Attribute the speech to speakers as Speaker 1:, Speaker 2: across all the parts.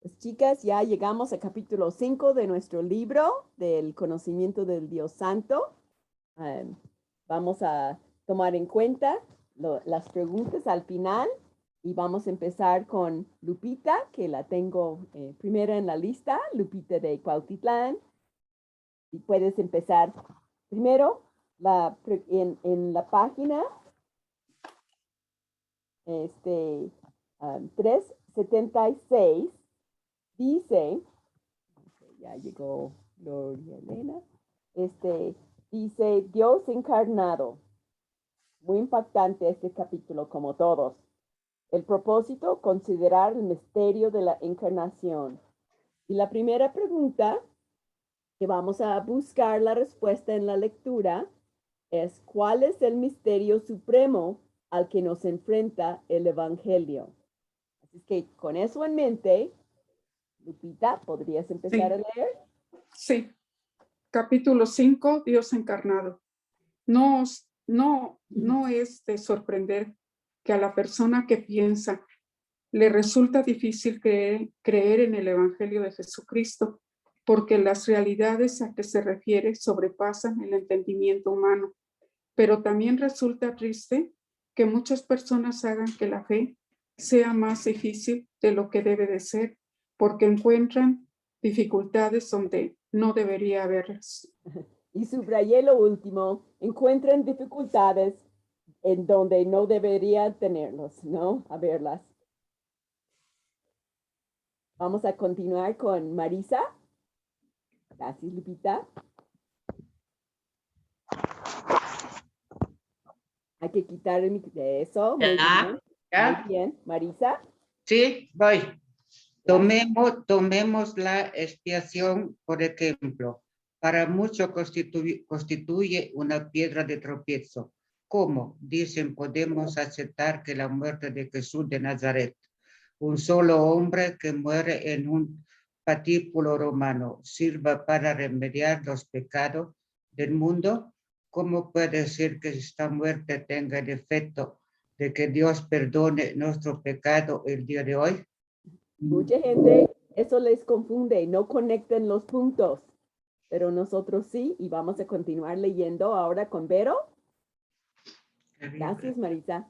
Speaker 1: Pues chicas, ya llegamos al capítulo 5 de nuestro libro del conocimiento del Dios Santo. Vamos a tomar en cuenta las preguntas al final y vamos a empezar con Lupita, que la tengo primera en la lista, Lupita de Cuautitlán. Y puedes empezar primero en la página 376. Dice, ya llegó Gloria Elena, dice Dios encarnado. Muy impactante este capítulo, como todos. El propósito, considerar el misterio de la encarnación. Y la primera pregunta, que vamos a buscar la respuesta en la lectura, es ¿cuál es el misterio supremo al que nos enfrenta el Evangelio? Así que con eso en mente, Lupita, ¿podrías empezar a leer?
Speaker 2: Sí. Capítulo 5, Dios encarnado. No es de sorprender que a la persona que piensa le resulta difícil creer en el Evangelio de Jesucristo, porque las realidades a que se refiere sobrepasan el entendimiento humano. Pero también resulta triste que muchas personas hagan que la fe sea más difícil de lo que debe de ser, porque encuentran dificultades donde no debería haberlas.
Speaker 1: Y subrayé lo último, encuentran dificultades en donde no deberían tenerlos, ¿no? A verlas. Vamos a continuar con Marisa. Gracias, Lupita. Hay que quitar de eso. Muy bien. Muy bien. Marisa.
Speaker 3: Sí, voy. Tomemos la expiación, por ejemplo. Para muchos constituye una piedra de tropiezo. ¿Cómo? Dicen, podemos aceptar que la muerte de Jesús de Nazaret, un solo hombre que muere en un patíbulo romano, sirva para remediar los pecados del mundo. ¿Cómo puede ser que esta muerte tenga el efecto de que Dios perdone nuestro pecado el día de hoy?
Speaker 1: Mucha gente, eso les confunde, no conecten los puntos, pero nosotros sí, y vamos a continuar leyendo ahora con Vero. Gracias, Marisa.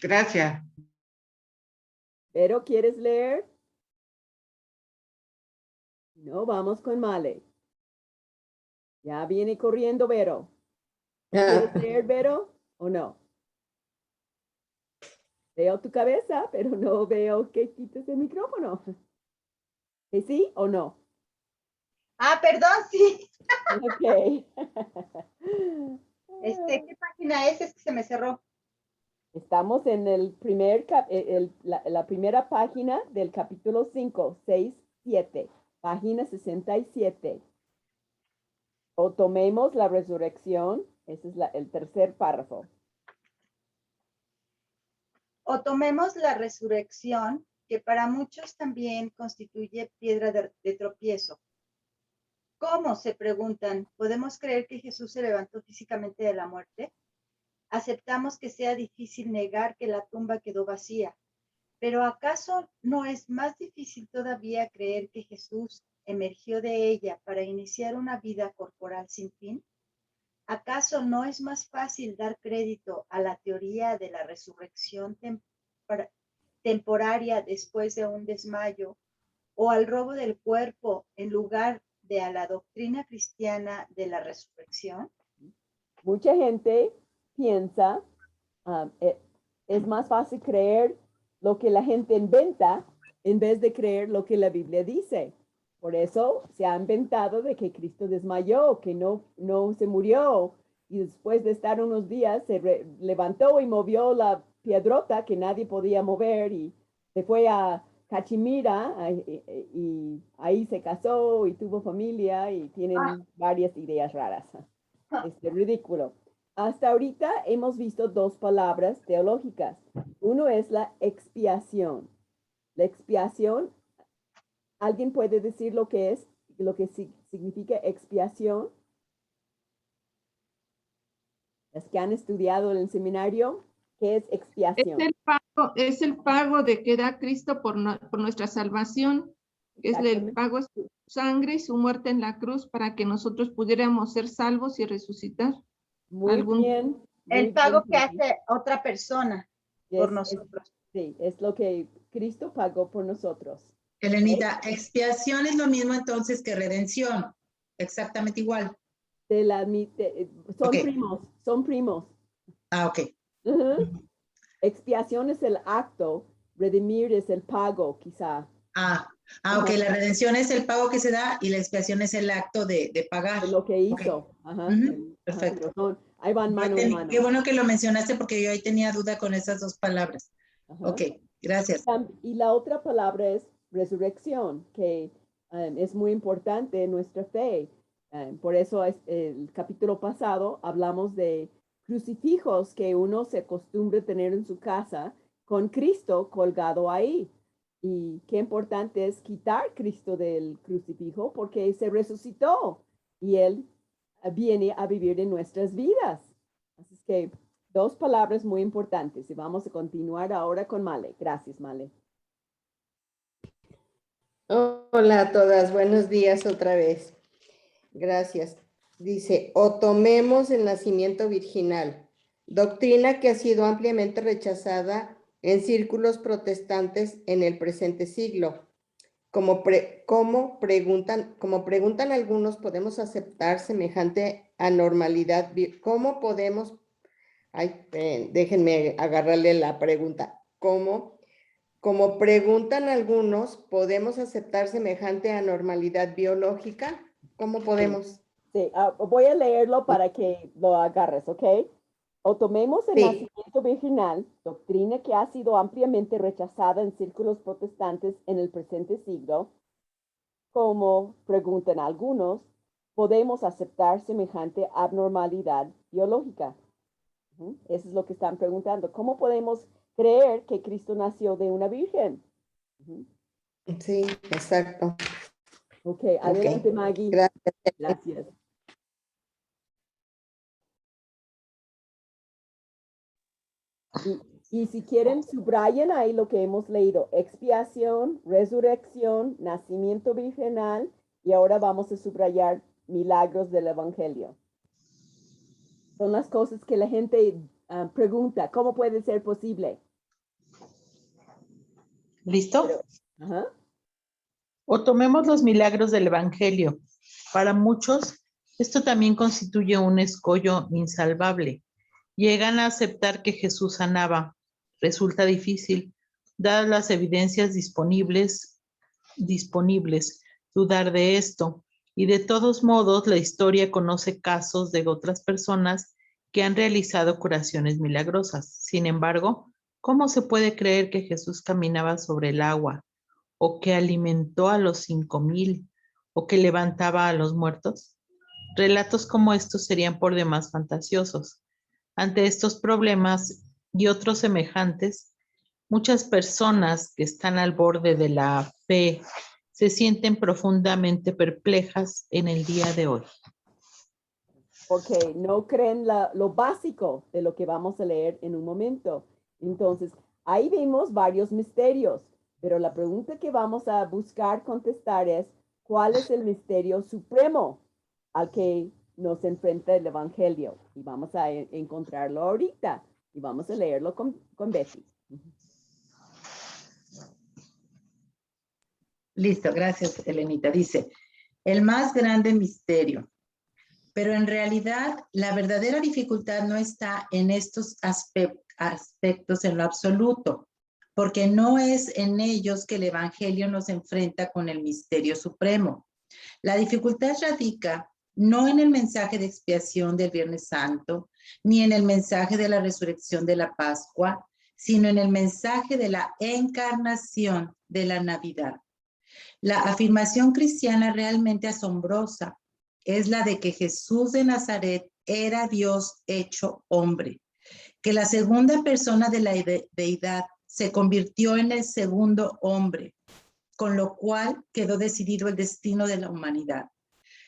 Speaker 3: Gracias.
Speaker 1: Vero, ¿quieres leer? No, vamos con Male. Ya viene corriendo Vero. ¿Quieres leer, Vero, o no? Veo tu cabeza, pero no veo que quites el micrófono. ¿Que sí o no?
Speaker 4: Ah, perdón, sí.
Speaker 1: Ok.
Speaker 4: ¿Qué página es? Es que se me cerró.
Speaker 1: Estamos en el la primera página del capítulo 5, 6, 7. Página 67. O tomemos la resurrección. Ese es el tercer párrafo.
Speaker 4: O tomemos la resurrección, que para muchos también constituye piedra de tropiezo. ¿Cómo? Se preguntan. ¿Podemos creer que Jesús se levantó físicamente de la muerte? Aceptamos que sea difícil negar que la tumba quedó vacía, pero ¿acaso no es más difícil todavía creer que Jesús emergió de ella para iniciar una vida corporal sin fin? ¿Acaso no es más fácil dar crédito a la teoría de la resurrección temporaria después de un desmayo o al robo del cuerpo en lugar de a la doctrina cristiana de la resurrección?
Speaker 1: Mucha gente piensa, es más fácil creer lo que la gente inventa en vez de creer lo que la Biblia dice. Por eso se ha inventado de que Cristo desmayó, que no se murió, y después de estar unos días se levantó y movió la piedrota que nadie podía mover y se fue a Cachemira y ahí se casó y tuvo familia y tienen varias ideas raras. Ridículo. Hasta ahorita hemos visto dos palabras teológicas. Uno es la expiación. La expiación, ¿alguien puede decir lo que es, lo que significa expiación? Las que han estudiado en el seminario, ¿qué es expiación?
Speaker 5: Es el pago de que da Cristo por nuestra salvación. El pago es su sangre y su muerte en la cruz para que nosotros pudiéramos ser salvos y resucitar.
Speaker 1: Muy bien.
Speaker 4: El pago que hace otra persona por nosotros.
Speaker 1: Sí, es lo que Cristo pagó por nosotros.
Speaker 6: Elenita, expiación es lo mismo entonces que redención. Exactamente igual.
Speaker 1: Son
Speaker 6: Ok.
Speaker 1: primos, son primos.
Speaker 6: Ah, ok.
Speaker 1: Expiación es el acto, redimir es el pago, quizá.
Speaker 6: Ok, la redención es el pago que se da y la expiación es el acto de pagar.
Speaker 1: De lo que hizo.
Speaker 6: Okay.
Speaker 1: Ajá.
Speaker 6: Perfecto.
Speaker 1: Ahí van mano en mano.
Speaker 6: Qué bueno que lo mencionaste porque yo ahí tenía duda con esas dos palabras.
Speaker 1: Ajá.
Speaker 6: Ok, gracias.
Speaker 1: Y la otra palabra es resurrección, que es muy importante en nuestra fe. Por eso el capítulo pasado hablamos de crucifijos que uno se acostumbra a tener en su casa con Cristo colgado ahí. Y qué importante es quitar Cristo del crucifijo porque se resucitó y Él viene a vivir en nuestras vidas. Así que dos palabras muy importantes y vamos a continuar ahora con Male. Gracias, Male.
Speaker 7: Hola a todas, buenos días otra vez. Gracias. Dice, o tomemos el nacimiento virginal, doctrina que ha sido ampliamente rechazada en círculos protestantes en el presente siglo. Como preguntan algunos, ¿podemos aceptar semejante anormalidad? ¿Cómo podemos? Déjenme agarrarle la pregunta. ¿Cómo? Como preguntan algunos, ¿podemos aceptar semejante anormalidad biológica? ¿Cómo podemos?
Speaker 1: Sí, voy a leerlo para que lo agarres, ¿ok? O tomemos el nacimiento virginal, doctrina que ha sido ampliamente rechazada en círculos protestantes en el presente siglo. Como preguntan algunos, ¿podemos aceptar semejante abnormalidad biológica? Eso es lo que están preguntando. ¿Cómo podemos creer que Cristo nació de una virgen?
Speaker 7: Sí, exacto.
Speaker 1: Ok, adelante, Maggie.
Speaker 7: Gracias.
Speaker 1: Gracias. Y si quieren, subrayen ahí lo que hemos leído. Expiación, resurrección, nacimiento virginal. Y ahora vamos a subrayar milagros del Evangelio. Son las cosas que la gente pregunta. ¿Cómo puede ser posible?
Speaker 8: ¿Listo?
Speaker 1: Ajá.
Speaker 8: O tomemos los milagros del Evangelio. Para muchos, esto también constituye un escollo insalvable. Llegan a aceptar que Jesús sanaba. Resulta difícil, dadas las evidencias disponibles, dudar de esto. Y de todos modos, la historia conoce casos de otras personas que han realizado curaciones milagrosas. Sin embargo, ¿cómo se puede creer que Jesús caminaba sobre el agua, o que alimentó a los 5,000, o que levantaba a los muertos? Relatos como estos serían por demás fantasiosos. Ante estos problemas y otros semejantes, muchas personas que están al borde de la fe se sienten profundamente perplejas en el día de hoy.
Speaker 1: Porque no creen lo básico de lo que vamos a leer en un momento. Entonces, ahí vimos varios misterios, pero la pregunta que vamos a buscar contestar es, ¿cuál es el misterio supremo al que nos enfrenta el Evangelio? Y vamos a encontrarlo ahorita y vamos a leerlo con Betty.
Speaker 6: Listo, gracias, Elenita. Dice, el más grande misterio. Pero en realidad, la verdadera dificultad no está en estos aspectos en lo absoluto, porque no es en ellos que el Evangelio nos enfrenta con el misterio supremo. La dificultad radica no en el mensaje de expiación del Viernes Santo, ni en el mensaje de la resurrección de la Pascua, sino en el mensaje de la encarnación de la Navidad. La afirmación cristiana realmente asombrosa es la de que Jesús de Nazaret era Dios hecho hombre, que la segunda persona de la deidad se convirtió en el segundo hombre, con lo cual quedó decidido el destino de la humanidad.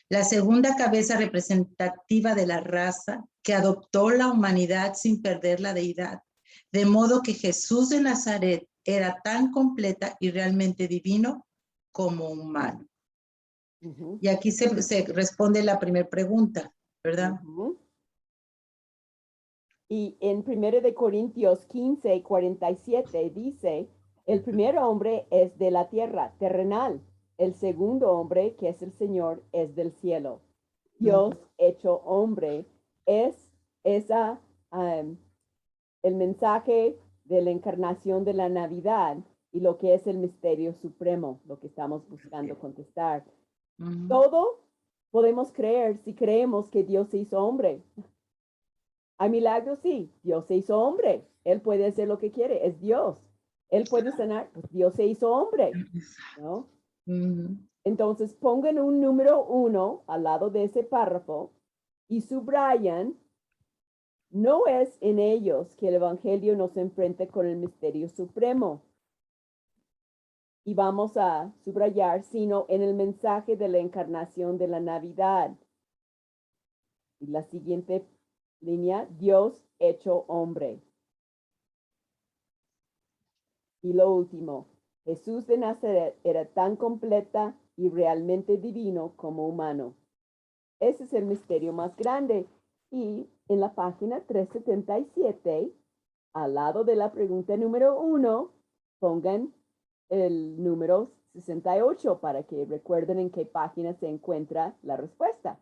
Speaker 6: La segunda cabeza representativa de la raza que adoptó la humanidad sin perder la deidad, de modo que Jesús de Nazaret era tan completa y realmente divino como humano.
Speaker 1: Ujú.
Speaker 6: Y aquí se responde la primera pregunta, ¿verdad?
Speaker 1: Ujú. Y en 1 de Corintios 15, 47 dice, el primer hombre es de la tierra, terrenal. El segundo hombre, que es el Señor, es del cielo. Dios hecho hombre es esa, el mensaje de la encarnación de la Navidad y lo que es el misterio supremo, lo que estamos buscando contestar.
Speaker 6: Ujú.
Speaker 1: Todo podemos creer si creemos que Dios se hizo hombre. Hay milagros, sí. Dios se hizo hombre. Él puede hacer lo que quiere. Es Dios. Él puede sanar. Pues Dios se hizo hombre, ¿no?
Speaker 6: Ujú.
Speaker 1: Entonces pongan un número 1 al lado de ese párrafo y subrayan, no es en ellos que el Evangelio nos enfrenta con el misterio supremo. Y vamos a subrayar, sino en el mensaje de la encarnación de la Navidad. Y la siguiente línea, Dios hecho hombre. Y lo último, Jesús de Nazaret era tan completa y realmente divino como humano. Ese es el misterio más grande. Y en la página 377, al lado de la pregunta número 1, pongan el número 68 para que recuerden en qué página se encuentra la respuesta.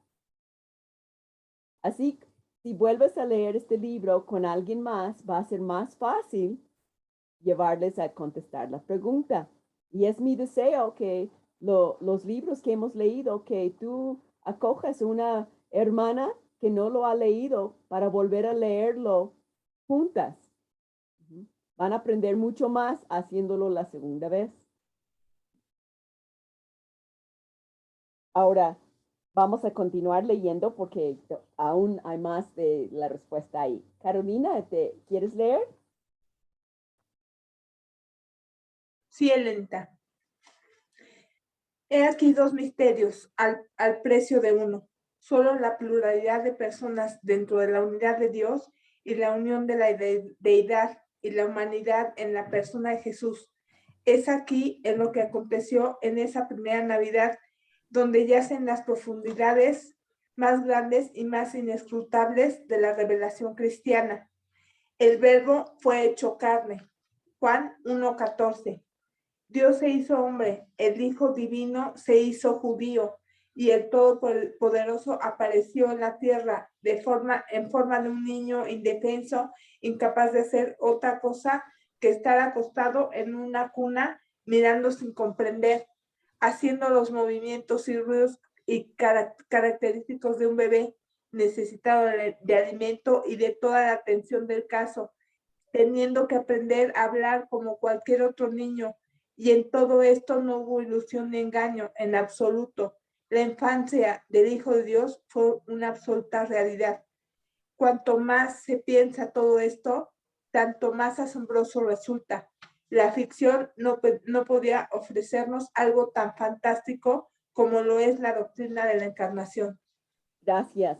Speaker 1: Así, si vuelves a leer este libro con alguien más, va a ser más fácil llevarles a contestar la pregunta. Y es mi deseo que los libros que hemos leído, que tú acojas una hermana que no lo ha leído para volver a leerlo juntas. Van a aprender mucho más haciéndolo la segunda vez. Ahora, vamos a continuar leyendo porque aún hay más de la respuesta ahí. Carolina, ¿quieres leer?
Speaker 9: Sí, Elenita. He aquí dos misterios al precio de uno. Solo la pluralidad de personas dentro de la unidad de Dios y la unión de la deidad y la humanidad en la persona de Jesús. Es aquí en lo que aconteció en esa primera Navidad, donde yacen las profundidades más grandes y más inescrutables de la revelación cristiana. El Verbo fue hecho carne. Juan 1:14. Dios se hizo hombre, el Hijo Divino se hizo judío y el Todopoderoso apareció en la tierra en forma de un niño indefenso, incapaz de hacer otra cosa que estar acostado en una cuna mirando sin comprender, haciendo los movimientos y ruidos y característicos de un bebé necesitado de alimento y de toda la atención del caso, teniendo que aprender a hablar como cualquier otro niño. Y en todo esto no hubo ilusión ni engaño, en absoluto. La infancia del Hijo de Dios fue una absoluta realidad. Cuanto más se piensa todo esto, tanto más asombroso resulta. La ficción no podía ofrecernos algo tan fantástico como lo es la doctrina de la encarnación.
Speaker 1: Gracias.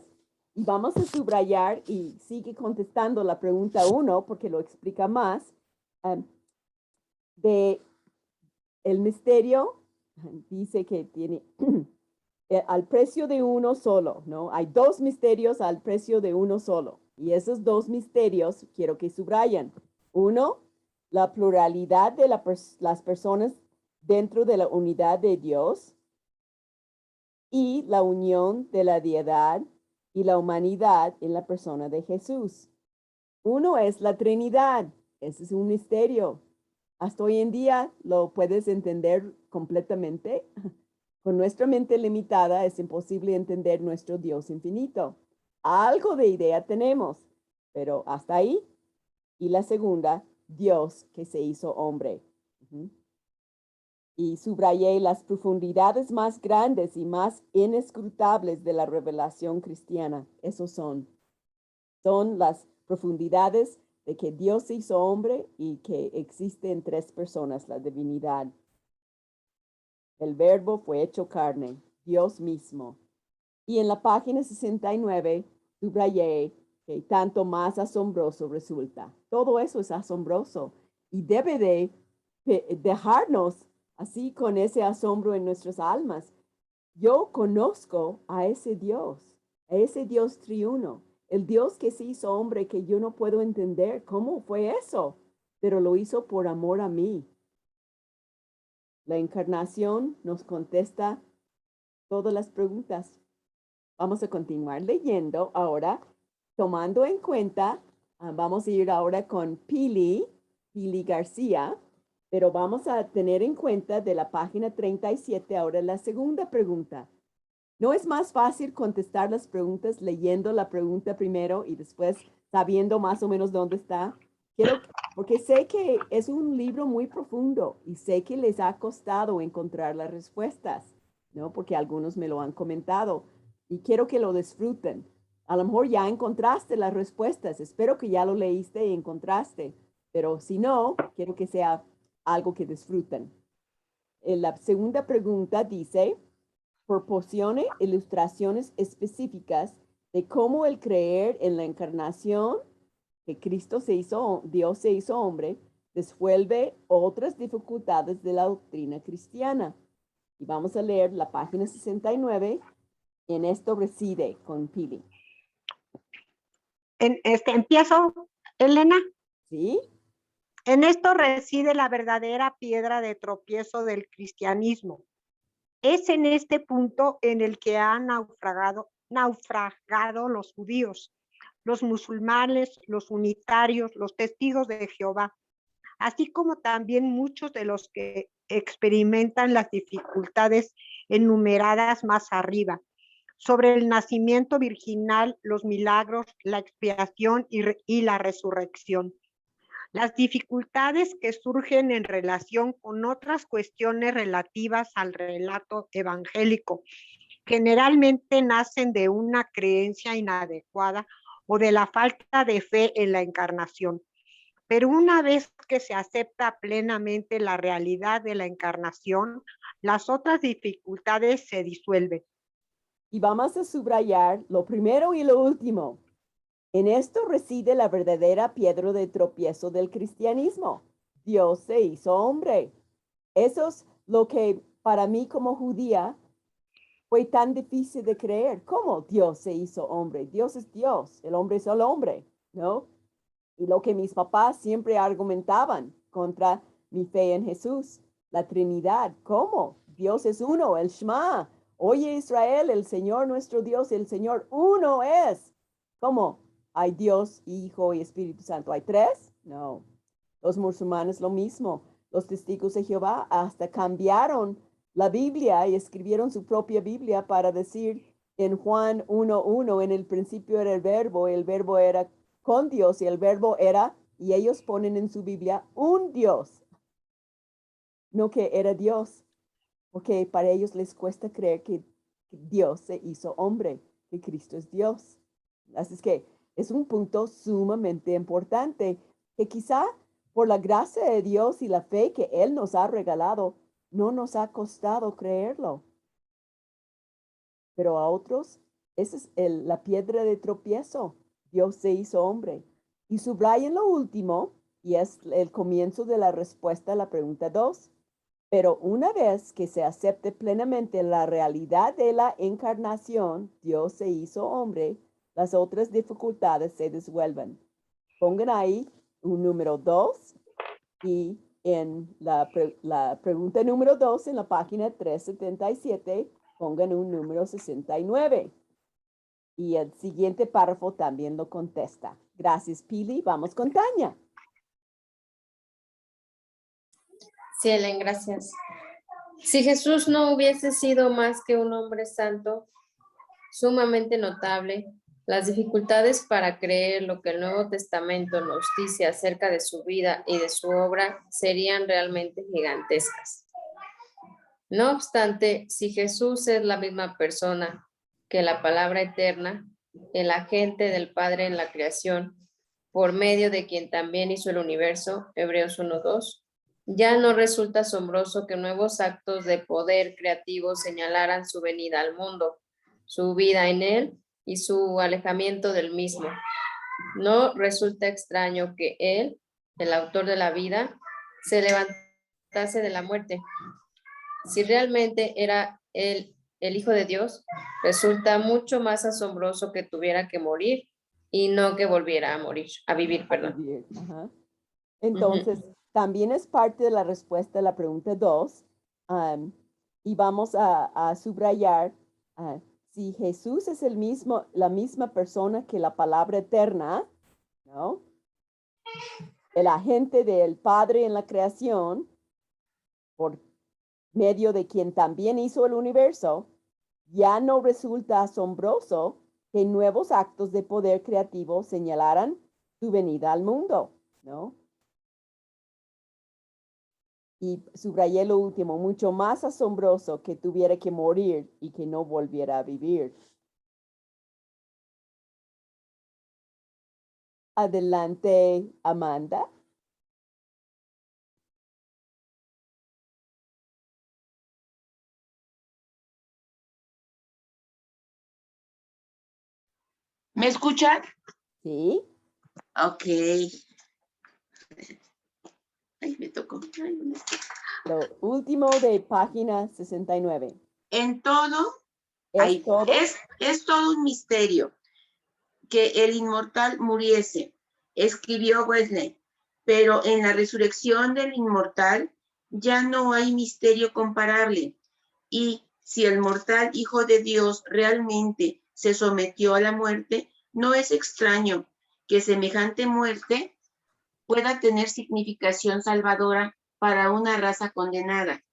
Speaker 1: Y vamos a subrayar y sigue contestando la pregunta 1 porque lo explica más. De el misterio dice que tiene al precio de uno solo, ¿no? Hay dos misterios al precio de uno solo. Y esos dos misterios quiero que subrayan. Uno, la pluralidad de las personas dentro de la unidad de Dios y la unión de la deidad y la humanidad en la persona de Jesús. Uno es la Trinidad. Ese es un misterio. Hasta hoy en día lo puedes entender completamente. Con nuestra mente limitada es imposible entender nuestro Dios infinito. Algo de idea tenemos, pero hasta ahí. Y la segunda, Dios que se hizo hombre. Y subrayé las profundidades más grandes y más inescrutables de la revelación cristiana. Esos son las profundidades de que Dios se hizo hombre y que existe en tres personas la divinidad. El Verbo fue hecho carne, Dios mismo. Y en la página 69 subrayé que tanto más asombroso resulta. Todo eso es asombroso y debe de dejarnos así con ese asombro en nuestras almas. Yo conozco a ese Dios triuno, el Dios que se hizo hombre, que yo no puedo entender cómo fue eso, pero lo hizo por amor a mí. La encarnación nos contesta todas las preguntas. Vamos a continuar leyendo ahora, tomando en cuenta, vamos a ir ahora con Pili García, pero vamos a tener en cuenta de la página 37 ahora la segunda pregunta. ¿No es más fácil contestar las preguntas leyendo la pregunta primero y después sabiendo más o menos dónde está? Porque sé que es un libro muy profundo y sé que les ha costado encontrar las respuestas, ¿no? Porque algunos me lo han comentado y quiero que lo disfruten. A lo mejor ya encontraste las respuestas. Espero que ya lo leíste y encontraste. Pero si no, quiero que sea algo que disfruten. La segunda pregunta dice, proporcione ilustraciones específicas de cómo el creer en la encarnación, que Dios se hizo hombre, resuelve otras dificultades de la doctrina cristiana. Y vamos a leer la página 69. En esto reside con Pili.
Speaker 10: Empiezo, Elena.
Speaker 1: ¿Sí?
Speaker 10: En esto reside la verdadera piedra de tropiezo del cristianismo. Es en este punto en el que han naufragado los judíos, los musulmanes, los unitarios, los testigos de Jehová, así como también muchos de los que experimentan las dificultades enumeradas más arriba, sobre el nacimiento virginal, los milagros, la expiación y la resurrección. Las dificultades que surgen en relación con otras cuestiones relativas al relato evangélico generalmente nacen de una creencia inadecuada o de la falta de fe en la encarnación. Pero una vez que se acepta plenamente la realidad de la encarnación, las otras dificultades se disuelven.
Speaker 1: Y vamos a subrayar lo primero y lo último. En esto reside la verdadera piedra de tropiezo del cristianismo. Dios se hizo hombre. Eso es lo que para mí como judía fue tan difícil de creer. ¿Cómo Dios se hizo hombre? Dios es Dios, el hombre es el hombre, ¿no? Y lo que mis papás siempre argumentaban contra mi fe en Jesús, la Trinidad. ¿Cómo? Dios es uno, el Shema. Oye Israel, el Señor nuestro Dios, el Señor uno es. ¿Cómo? ¿Hay Dios, Hijo y Espíritu Santo? ¿Hay tres? No. Los musulmanes lo mismo. Los testigos de Jehová hasta cambiaron la Biblia y escribieron su propia Biblia para decir en Juan 1:1, en el principio era el verbo era con Dios y el verbo era, y ellos ponen en su Biblia un Dios, no que era Dios, porque para ellos les cuesta creer que Dios se hizo hombre, que Cristo es Dios. Así es que es un punto sumamente importante que quizá por la gracia de Dios y la fe que Él nos ha regalado, no nos ha costado creerlo. Pero a otros, esa es la piedra de tropiezo. Dios se hizo hombre. Y subrayen lo último, y es el comienzo de la respuesta a la pregunta 2. Pero una vez que se acepte plenamente la realidad de la encarnación, Dios se hizo hombre, las otras dificultades se disuelven. Pongan ahí un número 2 y en la pregunta número 2 en la página 377 pongan un número 69. Y el siguiente párrafo también lo contesta. Gracias, Pili. Vamos con Tania.
Speaker 11: Sí, Helen, gracias. Si Jesús no hubiese sido más que un hombre santo, sumamente notable, las dificultades para creer lo que el Nuevo Testamento nos dice acerca de su vida y de su obra serían realmente gigantescas. No obstante, si Jesús es la misma persona que la palabra eterna, el agente del Padre en la creación, por medio de quien también hizo el universo, Hebreos 1:2, ya no resulta asombroso que nuevos actos de poder creativo señalaran su venida al mundo, su vida en él y su alejamiento del mismo. No resulta extraño que él, el autor de la vida, se levantase de la muerte, Si realmente era el Hijo de Dios, resulta mucho más asombroso que tuviera que morir y no que volviera a morir, a vivir, perdón.
Speaker 1: Vivir, ajá. Entonces, también es parte de la respuesta a la pregunta 2. Y vamos a subrayar, si Jesús es la misma persona que la palabra eterna, ¿no? El agente del Padre en la creación, por medio de quien también hizo el universo, ya no resulta asombroso que nuevos actos de poder creativo señalaran su venida al mundo, ¿no? Y subrayé lo último, mucho más asombroso que tuviera que morir y que no volviera a vivir. Adelante, Amanda.
Speaker 12: ¿Me escuchan?
Speaker 1: Sí.
Speaker 12: Ok. Ay, me tocó. Ay, ¿dónde está?
Speaker 1: Lo último de página 69.
Speaker 12: En todo,
Speaker 1: ¿Es todo?
Speaker 12: es todo un misterio que el inmortal muriese, escribió Wesley, pero en la resurrección del inmortal ya no hay misterio comparable. Y si el mortal Hijo de Dios realmente se sometió a la muerte, no es extraño que semejante muerte pueda tener significación salvadora para una raza condenada.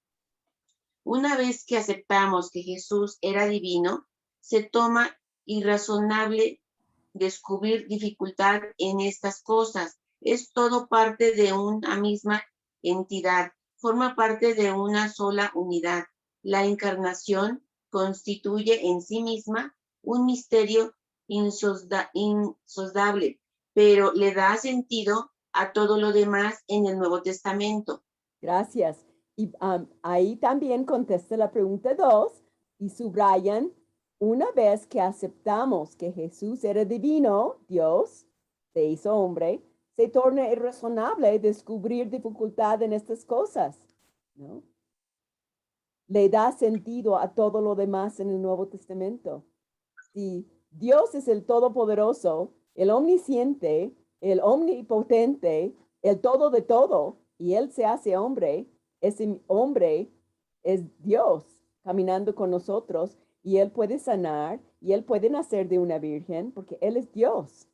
Speaker 12: Una vez que aceptamos que Jesús era divino, se toma irrazonable descubrir dificultad en estas cosas. Es todo parte de una misma entidad, forma parte de una sola unidad. La encarnación constituye en sí misma un misterio insosdable, pero le da sentido a todo lo demás en el Nuevo Testamento.
Speaker 1: Gracias. Y ahí también contesta la pregunta 2 y subrayan, una vez que aceptamos que Jesús era divino, Dios, se hizo hombre, se torna irrazonable descubrir dificultad en estas cosas, ¿no? Le da sentido a todo lo demás en el Nuevo Testamento. Si Dios es el Todopoderoso, el Omnisciente, el Omnipotente, el todo de todo, y Él se hace hombre, ese hombre es Dios caminando con nosotros, y Él puede sanar, y Él puede nacer de una virgen, porque Él es Dios.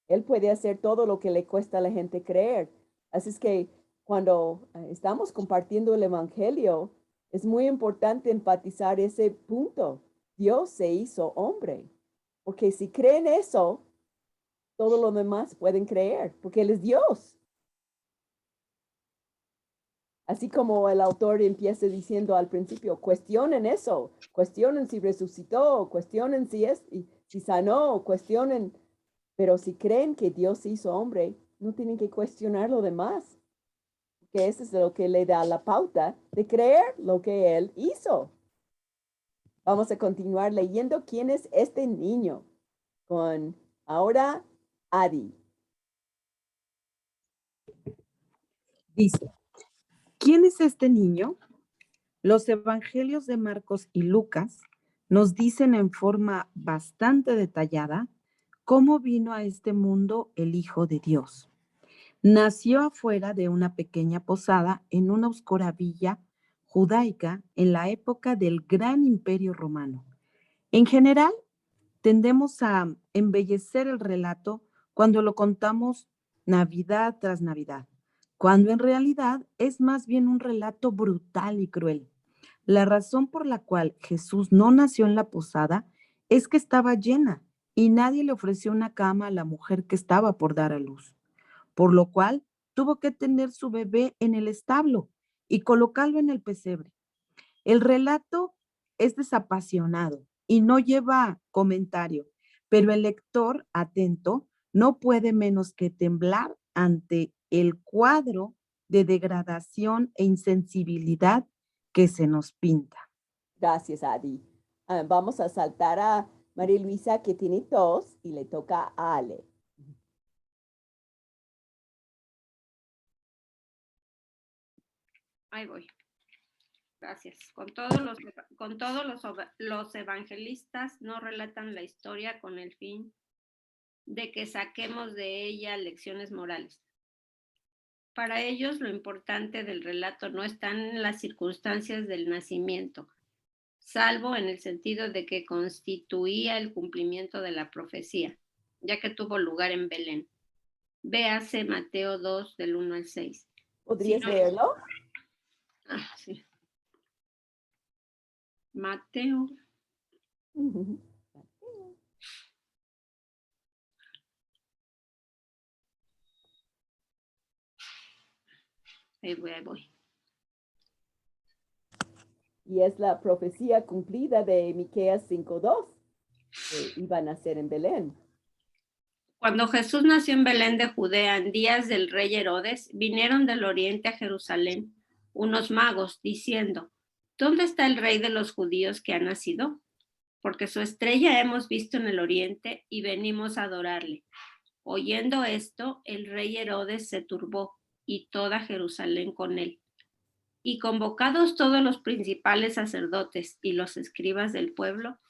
Speaker 1: Él puede hacer todo lo que le cuesta a la gente creer. Así es que cuando estamos compartiendo el Evangelio, es muy importante enfatizar ese punto. Dios se hizo hombre. Porque si creen eso, todo lo demás pueden creer, porque Él es Dios. Así como el autor empieza diciendo al principio, cuestionen eso, cuestionen si resucitó, cuestionen si sanó, cuestionen. Pero si creen que Dios hizo hombre, no tienen que cuestionar lo demás. Que eso es lo que le da la pauta de creer lo que Él hizo. Vamos a continuar leyendo quién es este niño con ahora Adi.
Speaker 13: Dice, ¿quién es este niño? Los evangelios de Marcos y Lucas nos dicen en forma bastante detallada cómo vino a este mundo el Hijo de Dios. Nació afuera de una pequeña posada en una oscura villa judaica en la época del Gran Imperio Romano. En general, tendemos a embellecer el relato cuando lo contamos Navidad tras Navidad, cuando en realidad es más bien un relato brutal y cruel. La razón por la cual Jesús no nació en la posada es que estaba llena y nadie le ofreció una cama a la mujer que estaba por dar a luz, por lo cual tuvo que tener su bebé en el establo y colocarlo en el pesebre. El relato es desapasionado y no lleva comentario, pero el lector atento no puede menos que temblar ante el cuadro de degradación e insensibilidad que se nos pinta.
Speaker 1: Gracias, Adi. Vamos a saltar a María Luisa, que tiene tos, y le toca a Ale.
Speaker 14: Ahí voy. Gracias. Con todos los evangelistas no relatan la historia con el fin de que saquemos de ella lecciones morales. Para ellos lo importante del relato no está en las circunstancias del nacimiento, salvo en el sentido de que constituía el cumplimiento de la profecía, ya que tuvo lugar en Belén. Véase Mateo 2, del 1 al 6.
Speaker 1: ¿Podrías leerlo?
Speaker 14: Sí. Mateo. Ahí voy.
Speaker 1: Y es la profecía cumplida de Miqueas 5:2, que iba a nacer en Belén.
Speaker 14: Cuando Jesús nació en Belén de Judea en días del rey Herodes, vinieron del oriente a Jerusalén unos magos diciendo, ¿dónde está el rey de los judíos que ha nacido? Porque su estrella hemos visto en el oriente y venimos a adorarle. Oyendo esto, el rey Herodes se turbó y toda Jerusalén con él. Y convocados todos los principales sacerdotes y los escribas del pueblo,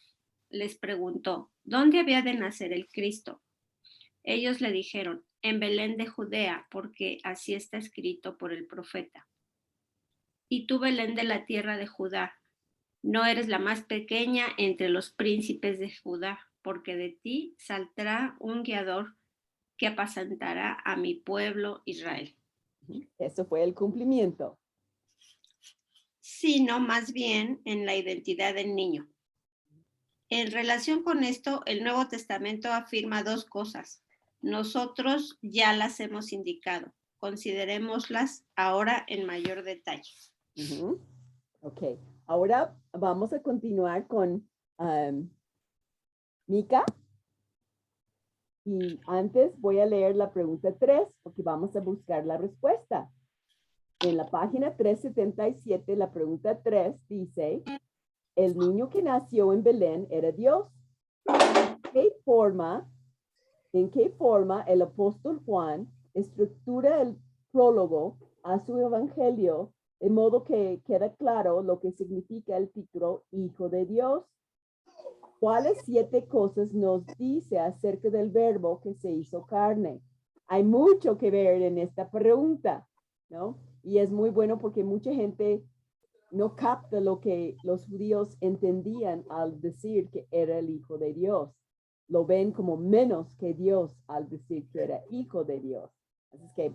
Speaker 14: les preguntó, ¿dónde había de nacer el Cristo? Ellos le dijeron, en Belén de Judea, porque así está escrito por el profeta. Y tú, Belén de la tierra de Judá, no eres la más pequeña entre los príncipes de Judá, porque de ti saldrá un guiador que apacentará a mi pueblo Israel.
Speaker 1: Eso fue el cumplimiento.
Speaker 14: Sino más bien en la identidad del niño. En relación con esto, el Nuevo Testamento afirma dos cosas. Nosotros ya las hemos indicado. Considerémoslas ahora en mayor detalle.
Speaker 1: Ok, ahora vamos a continuar con Mica. Y antes voy a leer la pregunta 3 porque vamos a buscar la respuesta. En la página 377, la pregunta 3 dice, el niño que nació en Belén era Dios. ¿En qué forma el apóstol Juan estructura el prólogo a su evangelio de modo que queda claro lo que significa el título Hijo de Dios? ¿Cuáles 7 cosas nos dice acerca del verbo que se hizo carne? Hay mucho que ver en esta pregunta, ¿no? Y es muy bueno porque mucha gente no capta lo que los judíos entendían al decir que era el Hijo de Dios. Lo ven como menos que Dios al decir que era Hijo de Dios. Así que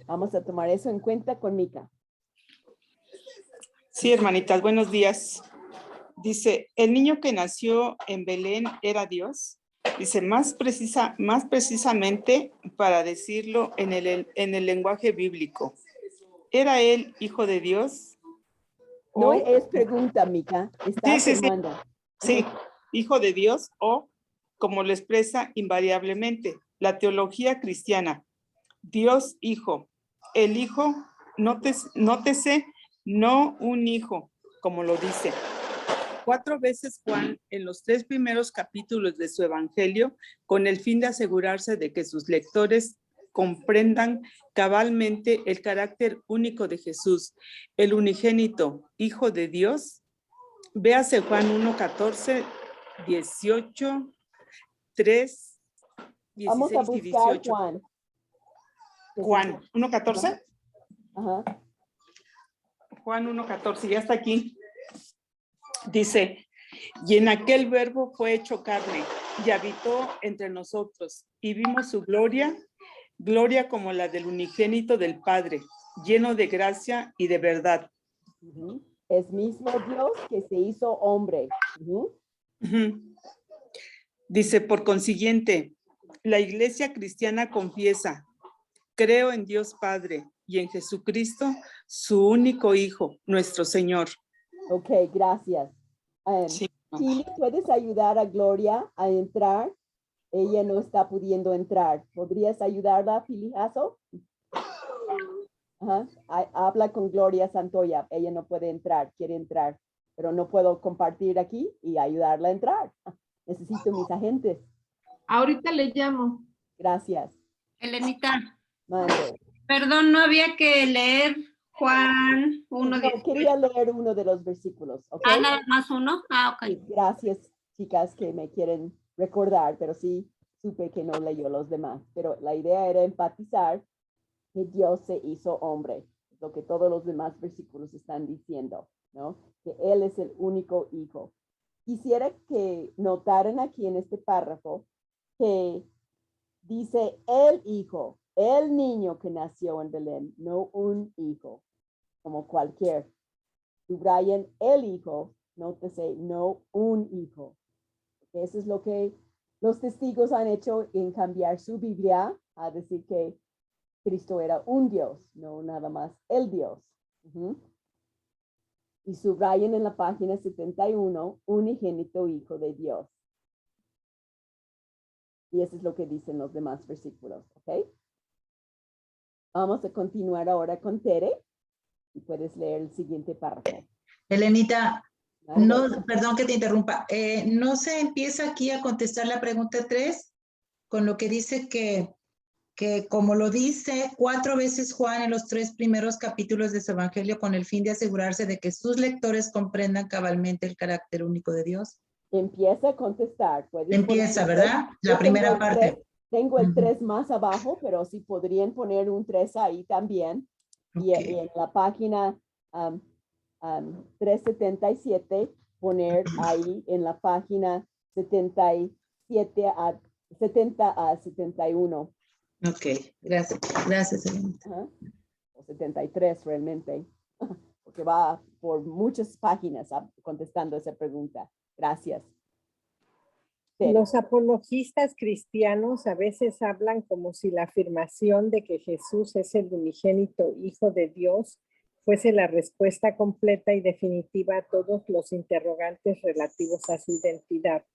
Speaker 1: vamos a tomar eso en cuenta con Mica.
Speaker 15: Sí, hermanitas, buenos días. Dice, el niño que nació en Belén era Dios. Dice, más precisamente para decirlo en el lenguaje bíblico. ¿Era él hijo de Dios?
Speaker 1: No es pregunta, Mica. Está afirmando.
Speaker 15: Sí, hijo de Dios o, como lo expresa invariablemente, la teología cristiana. Dios hijo. El hijo, nótese, no un hijo, como lo dice. 4 veces Juan en los 3 primeros capítulos de su evangelio, con el fin de asegurarse de que sus lectores comprendan cabalmente el carácter único de Jesús, el unigénito Hijo de Dios. Véase Juan 1:14, 18, 3, 16
Speaker 1: Vamos a buscar
Speaker 15: y 18.
Speaker 1: Juan
Speaker 15: 1:14.
Speaker 1: Ajá.
Speaker 15: Juan 1:14, ya está aquí. Dice, y en aquel verbo fue hecho carne y habitó entre nosotros y vimos su gloria, gloria como la del unigénito del Padre, lleno de gracia y de verdad.
Speaker 1: Es mismo Dios que se hizo hombre.
Speaker 15: Dice, por consiguiente, la iglesia cristiana confiesa, creo en Dios Padre y en Jesucristo, su único Hijo, nuestro Señor.
Speaker 1: Ok, gracias.
Speaker 15: Sí.
Speaker 1: Pili, ¿puedes ayudar a Gloria a entrar? Ella no está pudiendo entrar. ¿Podrías ayudarla, Pili Jasso? Habla con Gloria Santoya. Ella no puede entrar, quiere entrar, pero no puedo compartir aquí y ayudarla a entrar. Necesito mis agentes.
Speaker 5: Ahorita le llamo.
Speaker 1: Gracias.
Speaker 14: Elenita.
Speaker 1: Mande.
Speaker 14: Perdón, ¿no había que leer Juan 1,
Speaker 1: No, quería leer uno de los versículos, ¿ok?
Speaker 14: nada más uno. Ok.
Speaker 1: Gracias, chicas, que me quieren recordar, pero sí supe que no leyó los demás. Pero la idea era enfatizar que Dios se hizo hombre, lo que todos los demás versículos están diciendo, ¿no? Que Él es el único hijo. Quisiera que notaran aquí en este párrafo que dice el hijo, el niño que nació en Belén, no un hijo, como cualquier. Subrayen el hijo, nótese, no un hijo. Eso es lo que los testigos han hecho en cambiar su Biblia a decir que Cristo era un Dios, no nada más el Dios. Y subrayen en la página 71, unigénito Hijo de Dios. Y eso es lo que dicen los demás versículos, ¿ok? Vamos a continuar ahora con Tere. Y puedes leer el siguiente párrafo.
Speaker 6: Elenita, no, perdón que te interrumpa. ¿No se empieza aquí a contestar la pregunta 3 con lo que dice que como lo dice 4 veces Juan en los 3 primeros capítulos de su evangelio con el fin de asegurarse de que sus lectores comprendan cabalmente el carácter único de Dios?
Speaker 1: Empieza a contestar.
Speaker 6: Empieza, ¿verdad? La primera parte.
Speaker 1: Tengo el 3 más abajo, pero sí podrían poner un 3 ahí también. Y en la página 377, poner ahí en la página 77 a 70 a 71.
Speaker 6: Ok, gracias. Gracias, Elenita.
Speaker 1: O 73 realmente, porque va por muchas páginas contestando esa pregunta. Gracias.
Speaker 10: Los apologistas cristianos a veces hablan como si la afirmación de que Jesús es el unigénito Hijo de Dios fuese la respuesta completa y definitiva a todos los interrogantes relativos a su identidad.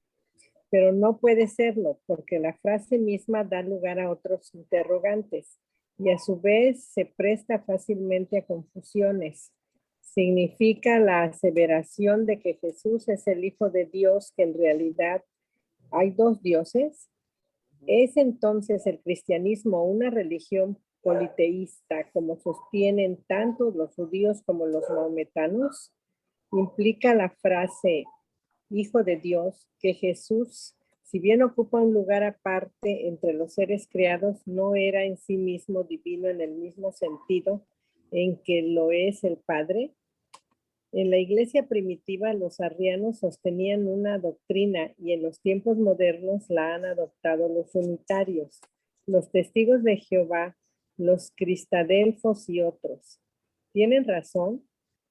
Speaker 10: Pero no puede serlo, porque la frase misma da lugar a otros interrogantes y a su vez se presta fácilmente a confusiones. Significa la aseveración de que Jesús es el Hijo de Dios, que en realidad ¿hay 2 dioses? ¿Es entonces el cristianismo una religión politeísta, como sostienen tanto los judíos como los maometanos? Implica la frase Hijo de Dios que Jesús, si bien ocupa un lugar aparte entre los seres creados, no era en sí mismo divino en el mismo sentido en que lo es el Padre. En la iglesia primitiva, los arrianos sostenían una doctrina y en los tiempos modernos la han adoptado los unitarios, los testigos de Jehová, los cristadelfos y otros. ¿Tienen razón?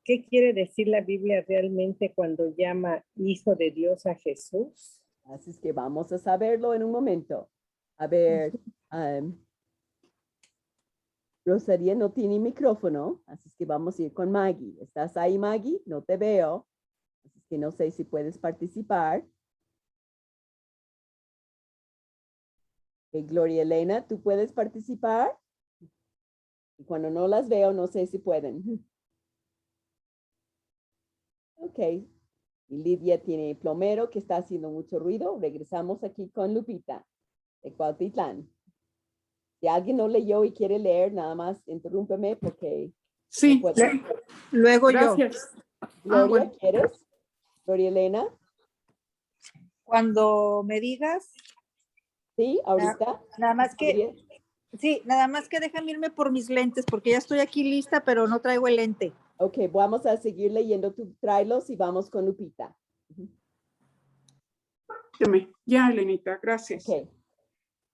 Speaker 10: ¿Qué quiere decir la Biblia realmente cuando llama Hijo de Dios a Jesús?
Speaker 1: Así es que vamos a saberlo en un momento. A ver, Rosaría no tiene micrófono, así es que vamos a ir con Maggie. ¿Estás ahí, Maggie? No te veo. Así es que no sé si puedes participar. Gloria Elena, ¿tú puedes participar? Y cuando no las veo, no sé si pueden. Ok. Y Lidia tiene plomero que está haciendo mucho ruido. Regresamos aquí con Lupita de Cuautitlán. Si alguien no leyó y quiere leer, nada más interrúmpeme porque...
Speaker 2: Sí,
Speaker 1: no
Speaker 9: luego
Speaker 2: gracias.
Speaker 1: Gloria,
Speaker 9: bueno.
Speaker 1: ¿quieres? Gloria Elena.
Speaker 9: Cuando me digas.
Speaker 1: Sí, ahorita.
Speaker 9: Nada más que... Sí, nada más que déjame irme por mis lentes porque ya estoy aquí lista, pero no traigo el lente.
Speaker 1: Ok, vamos a seguir leyendo. Tú tráelos y vamos con Lupita.
Speaker 2: Ya, Elenita, gracias.
Speaker 1: Okay.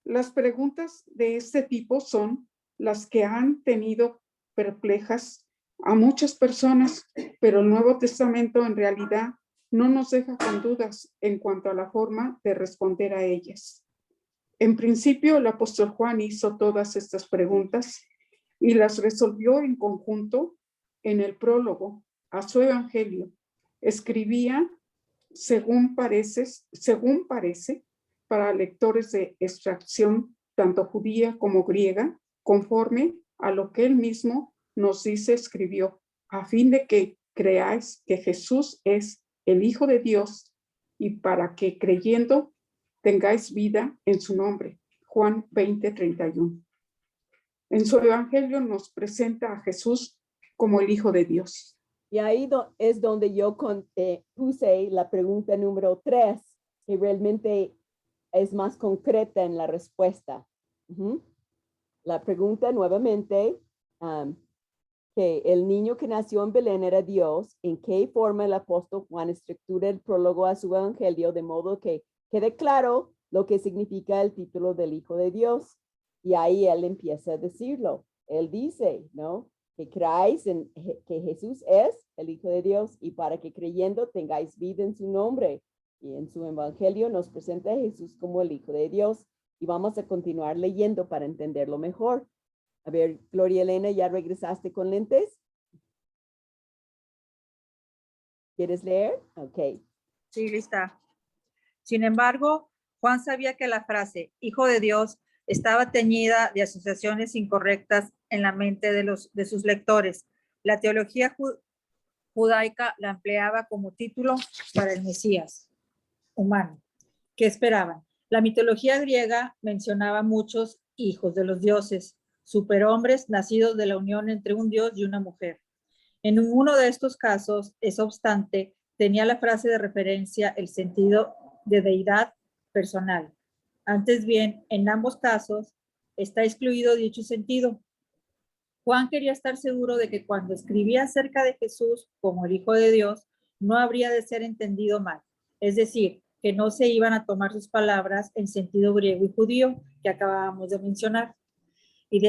Speaker 2: Las preguntas de este tipo son las que han tenido perplejas a muchas personas, pero el Nuevo Testamento en realidad no nos deja con dudas en cuanto a la forma de responder a ellas. En principio, el apóstol Juan hizo todas estas preguntas y las resolvió en conjunto en el prólogo a su evangelio. Escribía, según parece, para lectores de extracción tanto judía como griega, conforme a lo que él mismo nos dice escribió, a fin de que creáis que Jesús es el Hijo de Dios y para que creyendo tengáis vida en su nombre. Juan 20:31. En su evangelio nos presenta a Jesús como el Hijo de Dios.
Speaker 1: Y ahí es donde yo puse la pregunta número 3, que realmente es más concreta en la respuesta. La pregunta nuevamente, que el niño que nació en Belén era Dios, ¿en qué forma el apóstol Juan estructura el prólogo a su evangelio de modo que quede claro lo que significa el título del Hijo de Dios? Y ahí él empieza a decirlo. Él dice, ¿no? Que creáis en que Jesús es el Hijo de Dios y para que creyendo tengáis vida en su nombre. Y en su evangelio nos presenta a Jesús como el Hijo de Dios. Y vamos a continuar leyendo para entenderlo mejor. A ver, Gloria Elena, ¿ya regresaste con lentes? ¿Quieres leer? Ok.
Speaker 16: Sí, lista. Sin embargo, Juan sabía que la frase Hijo de Dios estaba teñida de asociaciones incorrectas en la mente de sus lectores. La teología judaica la empleaba como título para el Mesías humano. ¿Qué esperaban? La mitología griega mencionaba muchos hijos de los dioses, superhombres nacidos de la unión entre un dios y una mujer. En ninguno de estos casos, no obstante, tenía la frase de referencia el sentido de deidad personal. Antes bien, en ambos casos, está excluido dicho sentido. Juan quería estar seguro de que cuando escribía acerca de Jesús como el Hijo de Dios, no habría de ser entendido mal. Es decir, que no se iban a tomar sus palabras en sentido griego y judío que acabábamos de mencionar. Y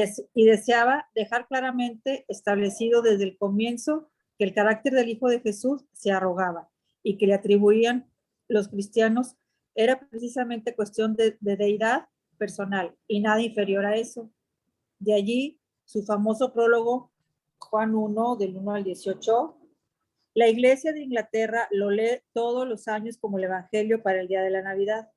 Speaker 16: deseaba dejar claramente establecido desde el comienzo que el carácter del Hijo de Jesús se arrogaba y que le atribuían los cristianos era precisamente cuestión de deidad personal y nada inferior a eso. De allí su famoso prólogo, Juan 1, del 1 al 18. La Iglesia de Inglaterra lo lee todos los años como el Evangelio para el día de la Navidad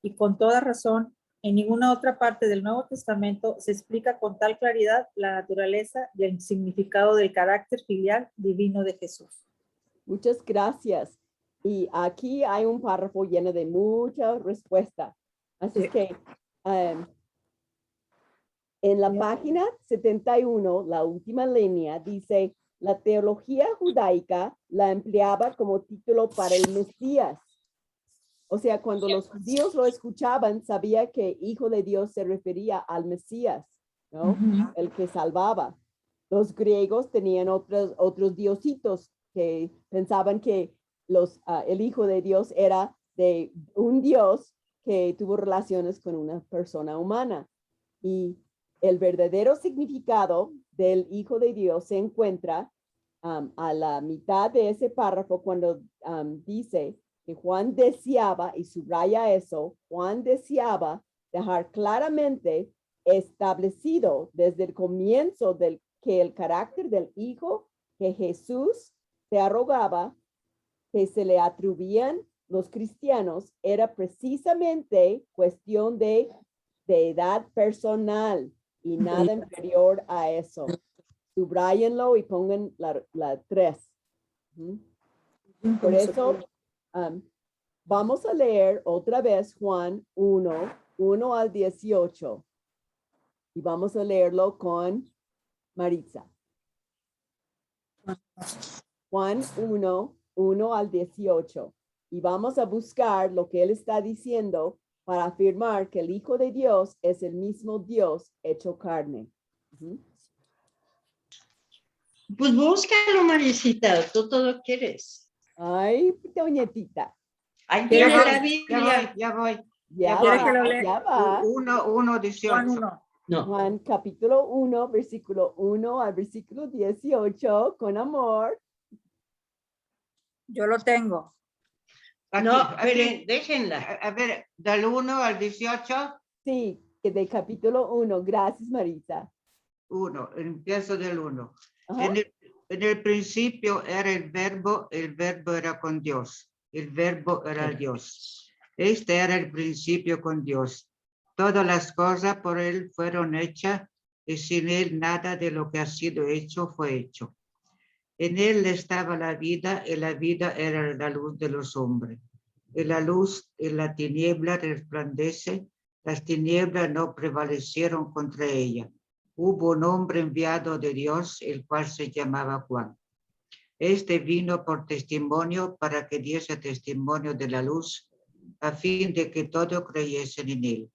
Speaker 16: y con toda razón. En ninguna otra parte del Nuevo Testamento se explica con tal claridad la naturaleza y el significado del carácter filial divino de Jesús.
Speaker 1: Muchas gracias. Y aquí hay un párrafo lleno de muchas respuestas. Así que en la página 71, la última línea dice, la teología judaica la empleaba como título para el Mesías. O sea, cuando los judíos lo escuchaban, sabía que Hijo de Dios se refería al Mesías, ¿no? El que salvaba. Los griegos tenían otros diositos que pensaban que el Hijo de Dios era de un Dios que tuvo relaciones con una persona humana. Y el verdadero significado del Hijo de Dios se encuentra a la mitad de ese párrafo cuando dice que Juan deseaba, y subraya eso, Juan deseaba dejar claramente establecido desde el comienzo que el carácter del Hijo que Jesús se arrogaba, que se le atribuían los cristianos, era precisamente cuestión de edad personal y nada inferior a eso. Subrayenlo y pongan la 3. Por eso, vamos a leer otra vez Juan 1 al 18. Y vamos a leerlo con Maritza. Juan 1 al 18. Y vamos a buscar lo que él está diciendo para afirmar que el Hijo de Dios es el mismo Dios hecho carne.
Speaker 17: Pues búscalo, Marisita, tú todo quieres.
Speaker 1: Ay, doñetita.
Speaker 17: Ahí tiene la Biblia.
Speaker 3: Ya voy.
Speaker 1: Ya va.
Speaker 3: 1:18.
Speaker 17: No.
Speaker 1: Juan capítulo 1, versículo 1 al versículo 18, con amor.
Speaker 16: Yo lo tengo.
Speaker 3: Aquí,
Speaker 17: No,
Speaker 3: aquí.
Speaker 17: pero déjenla.
Speaker 3: A ver, del 1 al 18.
Speaker 1: Sí, que del capítulo 1. Gracias, Marisa.
Speaker 3: 1, empiezo del 1.
Speaker 1: Ajá.
Speaker 3: En el principio era el verbo era con Dios, el verbo era Dios. Este era el principio con Dios. Todas las cosas por él fueron hechas y sin él nada de lo que ha sido hecho fue hecho. En él estaba la vida y la vida era la luz de los hombres. Y la luz y la tiniebla resplandece, las tinieblas no prevalecieron contra ella. Hubo un hombre enviado de Dios, el cual se llamaba Juan. Este vino por testimonio para que diese testimonio de la luz, a fin de que todos creyesen en él.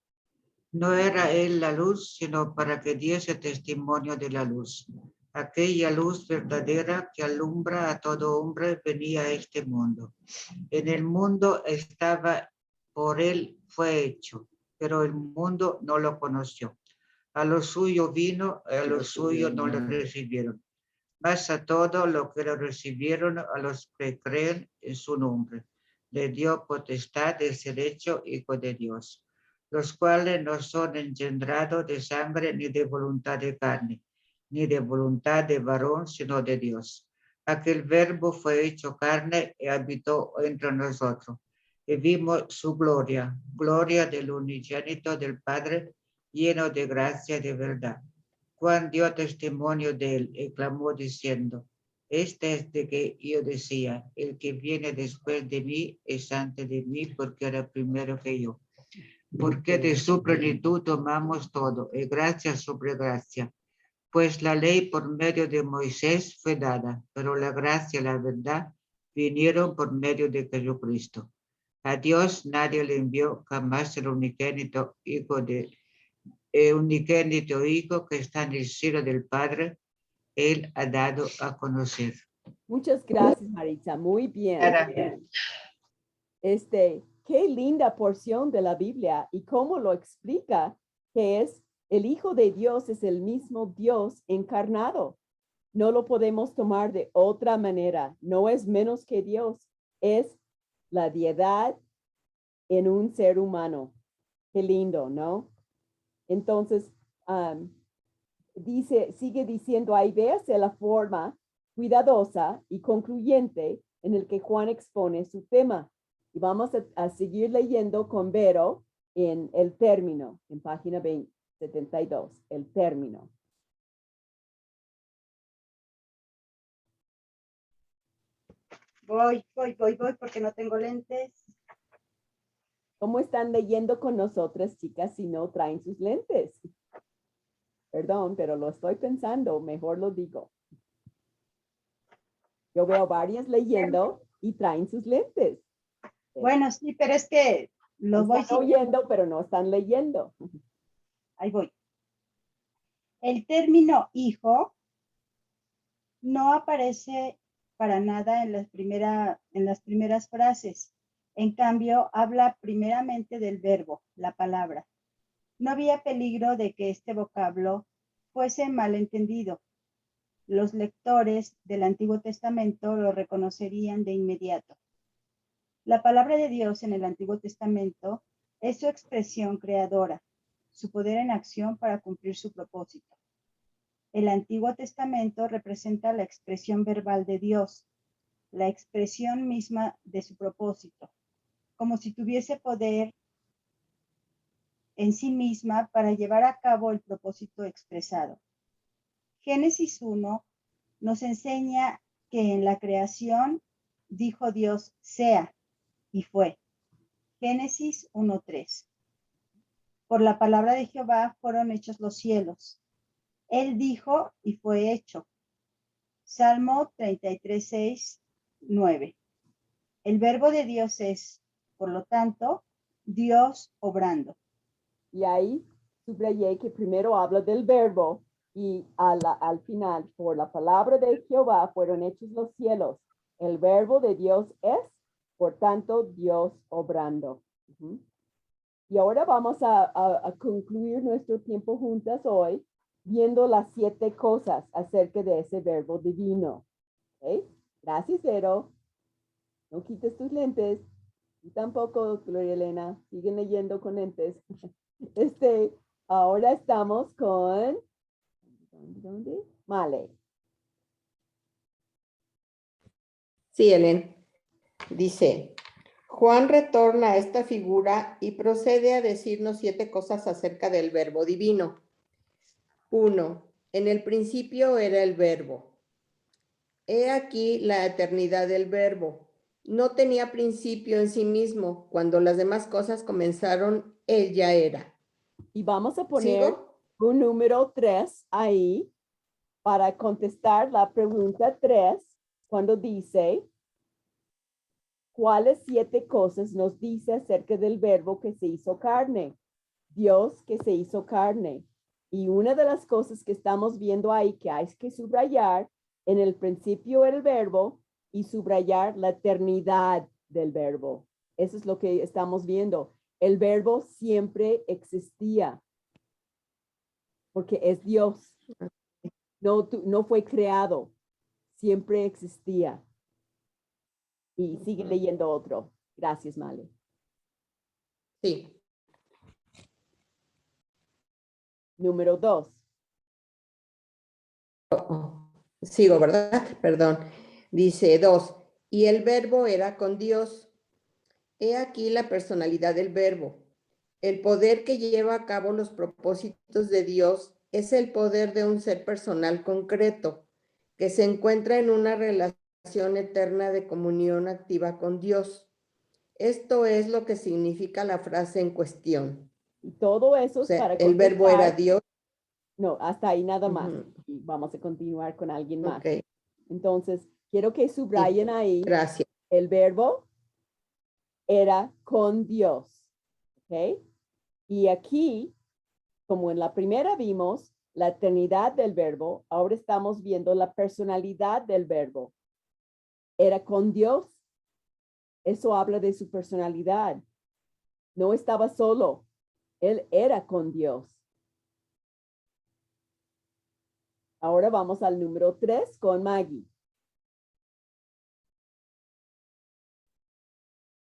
Speaker 3: No era él la luz, sino para que diese testimonio de la luz. Aquella luz verdadera que alumbra a todo hombre venía a este mundo. En el mundo estaba, por él fue hecho, pero el mundo no lo conoció. A lo suyo vino, a lo suyo no lo recibieron. Mas a todo lo que lo recibieron, a los que creen en su nombre, le dio potestad de ser hecho hijo de Dios, los cuales no son engendrados de sangre ni de voluntad de carne, ni de voluntad de varón, sino de Dios. Aquel verbo fue hecho carne y habitó entre nosotros, y vimos su gloria, gloria del unigénito del Padre, lleno de gracia y de verdad. Juan dio testimonio de él y clamó diciendo, este es de que yo decía, el que viene después de mí es antes de mí porque era primero que yo. Porque de su plenitud tomamos todo, y gracia sobre gracia. Pues la ley por medio de Moisés fue dada, pero la gracia y la verdad vinieron por medio de Jesucristo. A Dios nadie le envió jamás el unigénito Hijo que está en el cielo del Padre, él ha dado a conocer.
Speaker 1: Muchas gracias, Maritza. Muy bien. Qué linda porción de la Biblia y cómo lo explica, que es el Hijo de Dios es el mismo Dios encarnado. No lo podemos tomar de otra manera. No es menos que Dios. Es la deidad en un ser humano. Qué lindo, ¿no? Entonces, sigue diciendo, ahí véase la forma cuidadosa y concluyente en el que Juan expone su tema. Y vamos a seguir leyendo con Vero en el término, en página 72, el término.
Speaker 4: Voy, porque no tengo lentes.
Speaker 1: ¿Cómo están leyendo con nosotras, chicas, si no traen sus lentes? Perdón, pero lo estoy pensando, mejor lo digo. Yo veo varias leyendo y traen sus lentes.
Speaker 4: Bueno, sí, pero es que los voy
Speaker 1: están oyendo, pero no están leyendo.
Speaker 4: Ahí voy. El término hijo no aparece para nada en las primeras frases. En cambio, habla primeramente del verbo, la palabra. No había peligro de que este vocablo fuese malentendido. Los lectores del Antiguo Testamento lo reconocerían de inmediato. La palabra de Dios en el Antiguo Testamento es su expresión creadora, su poder en acción para cumplir su propósito. El Antiguo Testamento representa la expresión verbal de Dios, la expresión misma de su propósito, como si tuviese poder en sí misma para llevar a cabo el propósito expresado. Génesis 1 nos enseña que en la creación dijo Dios sea y fue. Génesis 1:3. Por la palabra de Jehová fueron hechos los cielos. Él dijo y fue hecho. Salmo 33:6, 9. El verbo de Dios es, por lo tanto, Dios obrando.
Speaker 1: Y ahí subrayé que primero habla del verbo y al final, por la palabra de Jehová fueron hechos los cielos. El verbo de Dios es, por tanto, Dios obrando. Y ahora vamos a concluir nuestro tiempo juntas hoy viendo las 7 cosas acerca de ese verbo divino. ¿Okay? Gracias, Vero. No quites tus lentes. Y tampoco, Gloria Elena, siguen leyendo con lentes. Ahora estamos con Male.
Speaker 7: Sí, Helen. Dice, Juan retorna a esta figura y procede a decirnos 7 cosas acerca del verbo divino. 1. En el principio era el verbo. He aquí la eternidad del verbo. No tenía principio en sí mismo. Cuando las demás cosas comenzaron, él ya era.
Speaker 1: Y vamos a poner un número 3 ahí para contestar la pregunta 3 cuando dice, ¿cuáles 7 cosas nos dice acerca del verbo que se hizo carne? Dios que se hizo carne. Y una de las cosas que estamos viendo ahí que hay que subrayar, en el principio el verbo y subrayar la eternidad del verbo. Eso es lo que estamos viendo. El verbo siempre existía porque es Dios. No fue creado, siempre existía. Y sigue leyendo otro. Gracias, Male.
Speaker 7: Sí.
Speaker 1: Número 2.
Speaker 7: Sigo, ¿verdad? Perdón. Dice 2. Y el verbo era con Dios. He aquí la personalidad del verbo. El poder que lleva a cabo los propósitos de Dios es el poder de un ser personal concreto, que se encuentra en una relación eterna de comunión activa con Dios. Esto es lo que significa la frase en cuestión.
Speaker 1: Y todo eso es para
Speaker 7: el verbo era Dios.
Speaker 1: No, hasta ahí nada más. Y vamos a continuar con alguien más.
Speaker 7: Okay.
Speaker 1: Entonces, quiero que subrayen ahí.
Speaker 7: Gracias.
Speaker 1: El verbo era con Dios. ¿Ok? Y aquí, como en la primera vimos la eternidad del verbo, ahora estamos viendo la personalidad del verbo. Era con Dios. Eso habla de su personalidad. No estaba solo. Él era con Dios. Ahora vamos al número 3 con Maggie.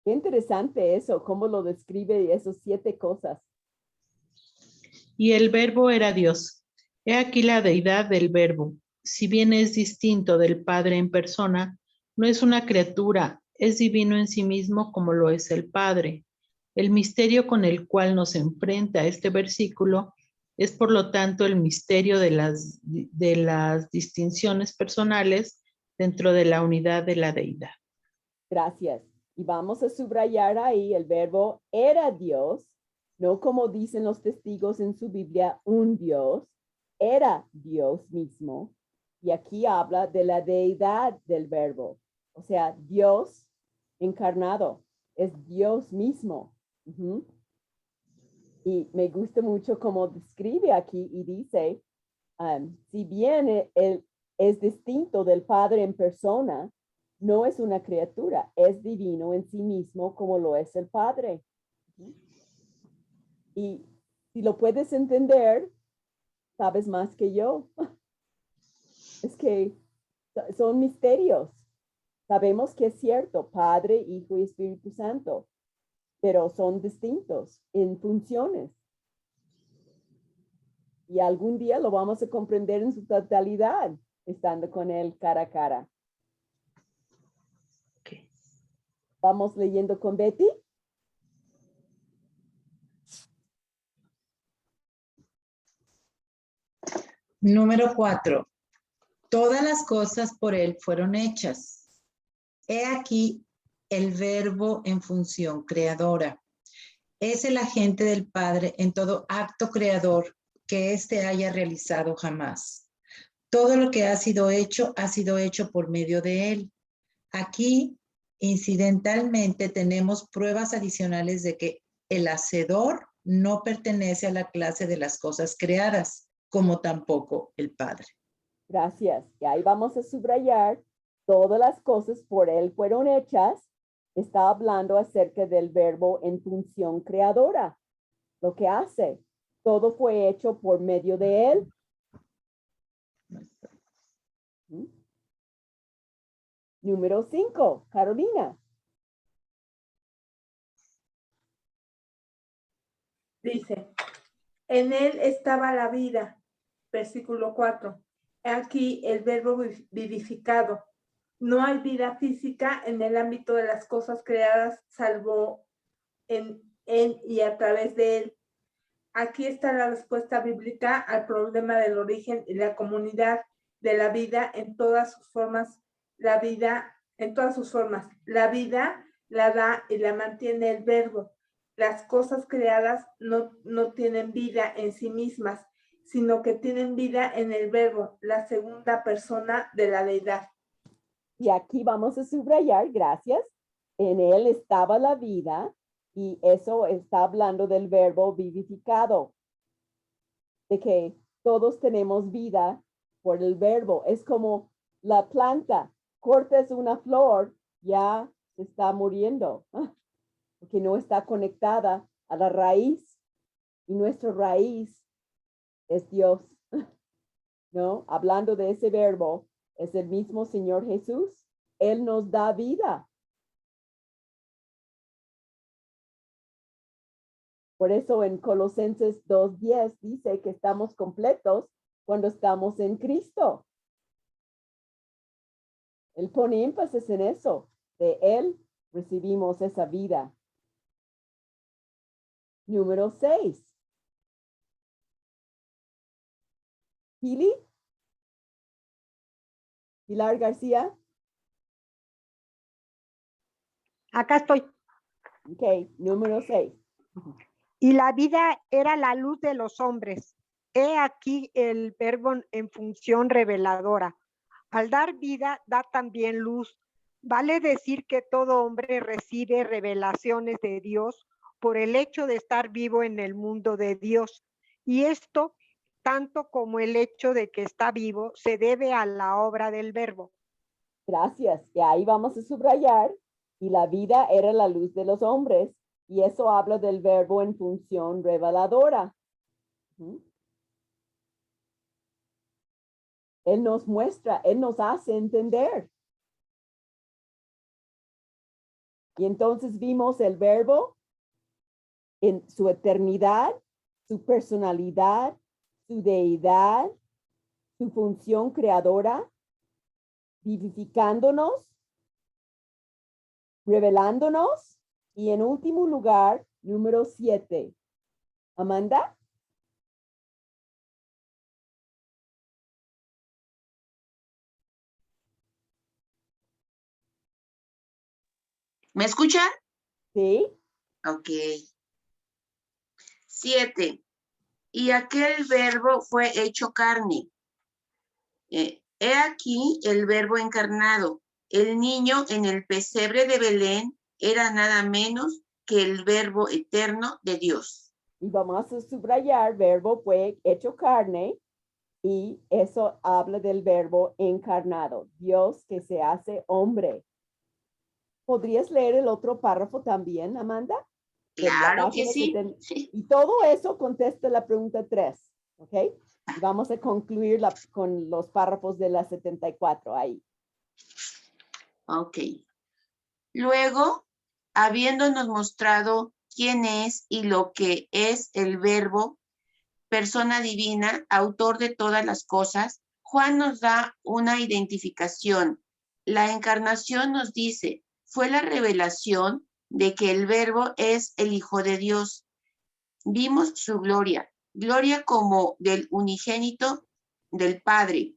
Speaker 1: Qué interesante eso, cómo lo describe esos 7 cosas.
Speaker 8: Y el verbo era Dios. He aquí la deidad del verbo. Si bien es distinto del Padre en persona, no es una criatura, es divino en sí mismo como lo es el Padre. El misterio con el cual nos enfrenta este versículo es por lo tanto el misterio de las distinciones personales dentro de la unidad de la deidad.
Speaker 1: Gracias. Y vamos a subrayar ahí el verbo era Dios, no como dicen los testigos en su Biblia, un Dios, era Dios mismo. Y aquí habla de la deidad del verbo. O sea, Dios encarnado es Dios mismo. Y me gusta mucho cómo describe aquí y dice, si bien él es distinto del Padre en persona, no es una criatura, es divino en sí mismo como lo es el Padre. Y si lo puedes entender, sabes más que yo. Es que son misterios. Sabemos que es cierto, Padre, Hijo y Espíritu Santo, pero son distintos en funciones. Y algún día lo vamos a comprender en su totalidad, estando con él cara a cara.
Speaker 8: Okay.
Speaker 1: Vamos leyendo con Betty.
Speaker 6: Número 4. Todas las cosas por él fueron hechas. He aquí el verbo en función creadora. Es el agente del Padre en todo acto creador que éste haya realizado jamás. Todo lo que ha sido hecho por medio de él. Aquí, incidentalmente, tenemos pruebas adicionales de que el hacedor no pertenece a la clase de las cosas creadas, como tampoco el Padre.
Speaker 1: Gracias. Y ahí vamos a subrayar, todas las cosas por él fueron hechas. Está hablando acerca del verbo en función creadora. Lo que hace, todo fue hecho por medio de él. Número 5, Carolina.
Speaker 9: Dice, en él estaba la vida, versículo 4. Aquí el verbo vivificado. No hay vida física en el ámbito de las cosas creadas, salvo en y a través de él. Aquí está la respuesta bíblica al problema del origen y la comunidad de la vida en todas sus formas. La vida la da y la mantiene el verbo. Las cosas creadas no tienen vida en sí mismas. sino que tienen vida en el Verbo, la segunda persona de la deidad.
Speaker 1: Y aquí vamos a subrayar, gracias. En él estaba la vida y eso está hablando del verbo vivificado. De que todos tenemos vida por el verbo. Es como la planta. Cortas una flor, ya se está muriendo. Porque no está conectada a la raíz. Y nuestra raíz es Dios. ¿No? Hablando de ese verbo, es el mismo Señor Jesús. Él nos da vida. Por eso en Colosenses 2:10 dice que estamos completos cuando estamos en Cristo. Él pone énfasis en eso. De Él recibimos esa vida. Número 6. ¿Pili? Pilar García.
Speaker 10: Acá estoy.
Speaker 1: Ok, número 6.
Speaker 10: Y la vida era la luz de los hombres. He aquí el verbo en función reveladora. Al dar vida, da también luz. Vale decir que todo hombre recibe revelaciones de Dios por el hecho de estar vivo en el mundo de Dios. Y esto, tanto como el hecho de que está vivo, se debe a la obra del verbo.
Speaker 1: Gracias. Y ahí vamos a subrayar. Y la vida era la luz de los hombres. Y eso habla del verbo en función reveladora. Él nos muestra, Él nos hace entender. Y entonces vimos el verbo en su eternidad, su personalidad, su deidad, su función creadora, vivificándonos, revelándonos y en último lugar, número 7. Amanda.
Speaker 12: ¿Me escuchan?
Speaker 1: Sí.
Speaker 12: Ok. 7. Y aquel verbo fue hecho carne. He aquí el verbo encarnado. El niño en el pesebre de Belén era nada menos que el verbo eterno de Dios.
Speaker 1: Y vamos a subrayar, verbo fue hecho carne, y eso habla del verbo encarnado, Dios que se hace hombre. ¿Podrías leer el otro párrafo también, Amanda?
Speaker 12: Claro que sí.
Speaker 1: Y todo eso contesta la pregunta 3, ¿ok? Y vamos a concluir con los párrafos de la 74 ahí.
Speaker 12: Ok. Luego, habiéndonos mostrado quién es y lo que es el verbo, persona divina, autor de todas las cosas, Juan nos da una identificación. La encarnación nos dice, fue la revelación de que el verbo es el Hijo de Dios. Vimos su gloria, gloria como del unigénito del Padre.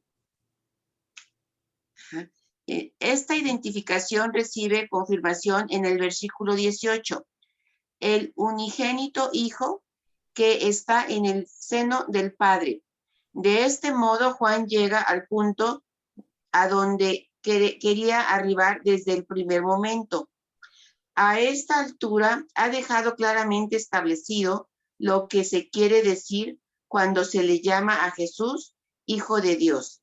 Speaker 12: Esta identificación recibe confirmación en el versículo 18. El unigénito Hijo que está en el seno del Padre. De este modo, Juan llega al punto a donde quería arribar desde el primer momento. A esta altura ha dejado claramente establecido lo que se quiere decir cuando se le llama a Jesús Hijo de Dios.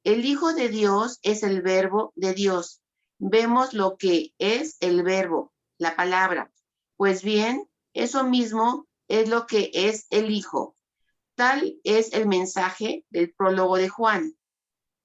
Speaker 12: El Hijo de Dios es el verbo de Dios. Vemos lo que es el verbo, la palabra. Pues bien, eso mismo es lo que es el Hijo. Tal es el mensaje del prólogo de Juan.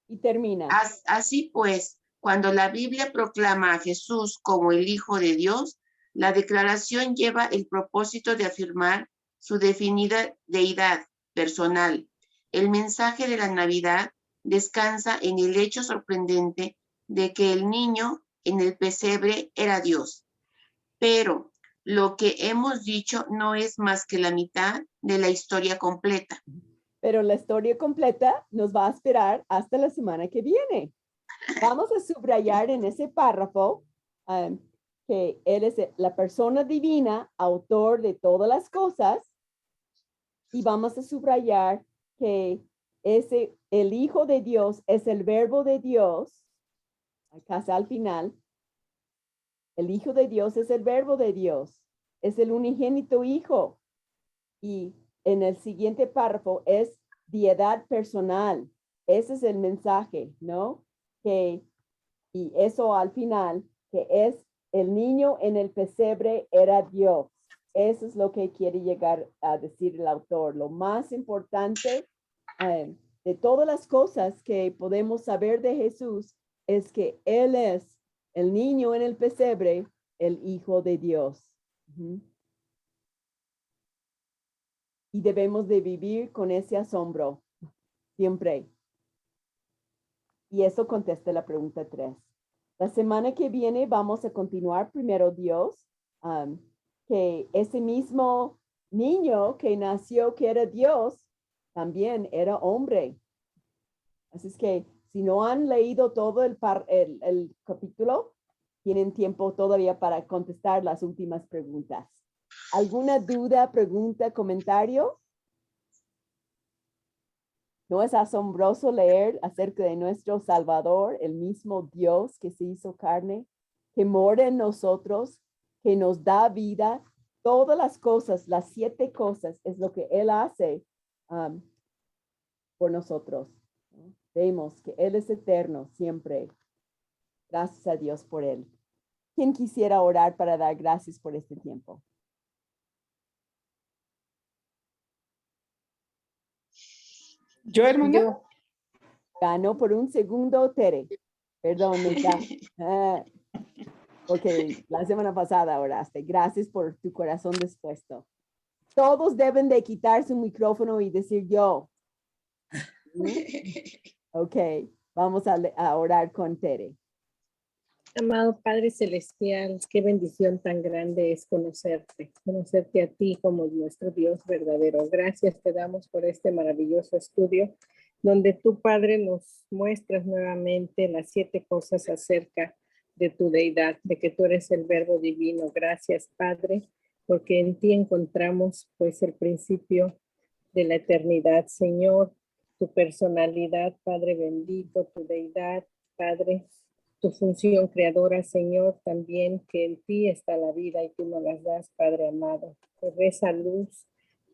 Speaker 1: Y termina.
Speaker 12: Así pues, cuando la Biblia proclama a Jesús como el Hijo de Dios, la declaración lleva el propósito de afirmar su definida deidad personal. El mensaje de la Navidad descansa en el hecho sorprendente de que el niño en el pesebre era Dios. Pero lo que hemos dicho no es más que la mitad de la historia completa.
Speaker 1: Pero la historia completa nos va a esperar hasta la semana que viene. Vamos a subrayar en ese párrafo que Él es la persona divina, autor de todas las cosas. Y vamos a subrayar que el Hijo de Dios es el verbo de Dios, casi al final, el Hijo de Dios es el verbo de Dios, es el unigénito Hijo. Y en el siguiente párrafo es deidad personal. Ese es el mensaje, ¿no? Y eso al final, que es el niño en el pesebre era Dios. Eso es lo que quiere llegar a decir el autor. Lo más importante de todas las cosas que podemos saber de Jesús es que Él es el niño en el pesebre, el Hijo de Dios. Y debemos de vivir con ese asombro siempre. Y eso contesta la pregunta 3. La semana que viene vamos a continuar primero Dios, que ese mismo niño que nació, que era Dios, también era hombre. Así es que si no han leído todo el capítulo, tienen tiempo todavía para contestar las últimas preguntas. ¿Alguna duda, pregunta, comentario? ¿No es asombroso leer acerca de nuestro Salvador, el mismo Dios que se hizo carne, que mora en nosotros, que nos da vida? Todas las cosas, las 7 cosas, es lo que Él hace por nosotros. Vemos que Él es eterno siempre. Gracias a Dios por Él. ¿Quién quisiera orar para dar gracias por este tiempo?
Speaker 15: Yo, hermana.
Speaker 1: Ganó por un segundo, Tere. Perdón, porque la semana pasada oraste. Gracias por tu corazón dispuesto. Todos deben de quitar su micrófono y decir yo. Ok, vamos a orar con Tere.
Speaker 18: Amado Padre Celestial, qué bendición tan grande es conocerte a ti como nuestro Dios verdadero. Gracias te damos por este maravilloso estudio, donde tú, Padre, nos muestras nuevamente las 7 cosas acerca de tu deidad, de que tú eres el Verbo divino. Gracias, Padre, porque en ti encontramos pues el principio de la eternidad, Señor, tu personalidad, Padre bendito, tu deidad, Padre, tu función creadora, Señor, también que en ti está la vida y tú nos las das, Padre amado. Por esa luz,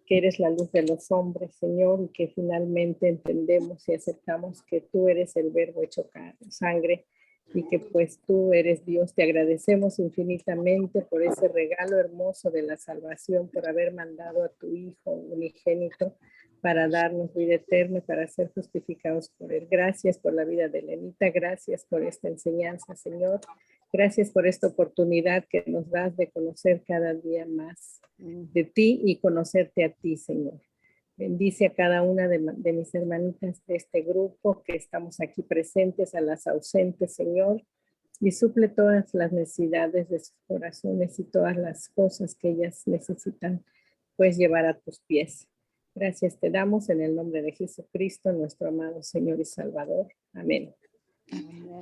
Speaker 18: que eres la luz de los hombres, Señor, y que finalmente entendemos y aceptamos que tú eres el Verbo hecho sangre y que pues tú eres Dios. Te agradecemos infinitamente por ese regalo hermoso de la salvación, por haber mandado a tu Hijo unigénito para darnos vida eterna, para ser justificados por Él. Gracias por la vida de Lenita, gracias por esta enseñanza, Señor. Gracias por esta oportunidad que nos das de conocer cada día más de ti y conocerte a ti, Señor. Bendice a cada una de mis hermanitas de este grupo que estamos aquí presentes, a las ausentes, Señor, y suple todas las necesidades de sus corazones y todas las cosas que ellas necesitan, pues llevar a tus pies. Gracias te damos en el nombre de Jesucristo, nuestro amado Señor y Salvador. Amén.
Speaker 1: Amén.